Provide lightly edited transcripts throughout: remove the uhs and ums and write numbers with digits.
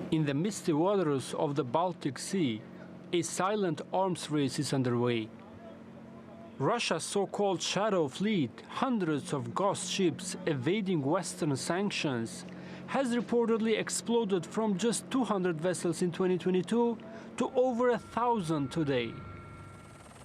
In the misty waters of the Baltic Sea, a silent arms race is underway. Russia's so-called shadow fleet, hundreds of ghost ships evading Western sanctions, has reportedly exploded from just 200 vessels in 2022 to over 1,000 today.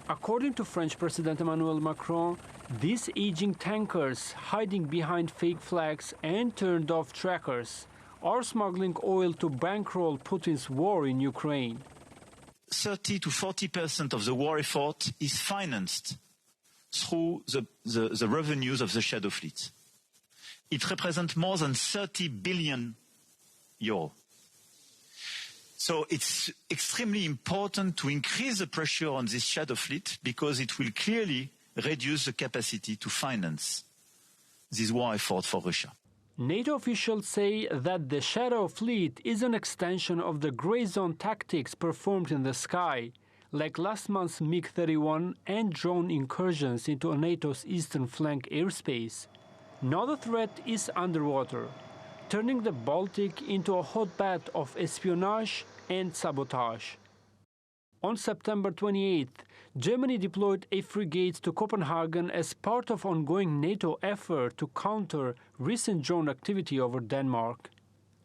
According to French President Emmanuel Macron, these aging tankers, hiding behind fake flags and turned-off trackers, are smuggling oil to bankroll Putin's war in Ukraine. 30 to 40% of the war effort is financed through the revenues of the shadow fleet. It represents more than 30 billion euro. So it's extremely important to increase the pressure on this shadow fleet because it will clearly reduce the capacity to finance this war effort for Russia. NATO officials say that the shadow fleet is an extension of the gray zone tactics performed in the sky, like last month's MiG-31 and drone incursions into NATO's eastern flank airspace. Now the threat is underwater, turning the Baltic into a hotbed of espionage and sabotage. On September 28th, Germany deployed a frigate to Copenhagen as part of ongoing NATO effort to counter recent drone activity over Denmark.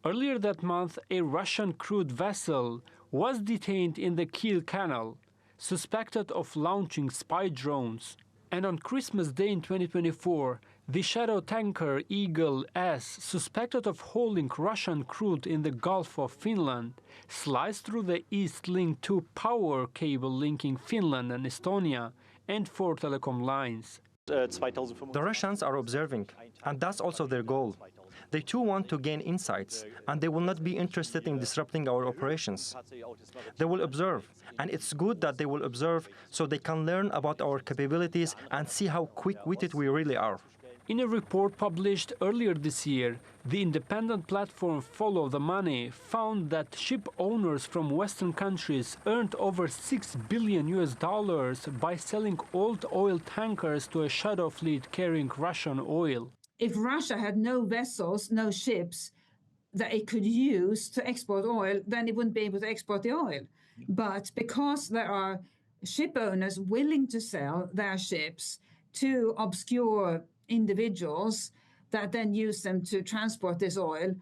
Earlier that month, a Russian crewed vessel was detained in the Kiel Canal, suspected of launching spy drones. And on Christmas Day in 2024, the shadow tanker Eagle S, suspected of holding Russian crude in the Gulf of Finland, sliced through the East Link 2 power cable linking Finland and Estonia and 4 telecom lines. The Russians are observing, and that's also their goal. They too want to gain insights, and they will not be interested in disrupting our operations. They will observe, and it's good that they will observe so they can learn about our capabilities and see how quick-witted we really are. In a report published earlier this year, the independent platform Follow the Money found that ship owners from Western countries earned over $6 billion by selling old oil tankers to a shadow fleet carrying Russian oil. If Russia had no vessels, no ships that it could use to export oil, then it wouldn't be able to export the oil. But because there are ship owners willing to sell their ships to obscure individuals that then use them to transport this oil,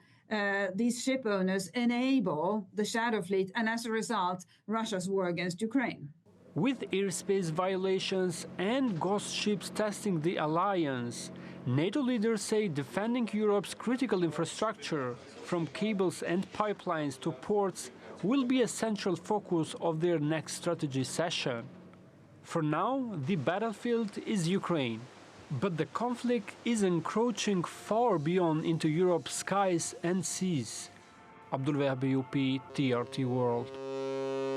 these ship owners enable the shadow fleet and as a result, Russia's war against Ukraine. With airspace violations and ghost ships testing the alliance, NATO leaders say defending Europe's critical infrastructure, from cables and pipelines to ports, will be a central focus of their next strategy session. For now, the battlefield is Ukraine. But the conflict is encroaching far beyond into Europe's skies and seas. Abdulvehab Ejupi, TRT World.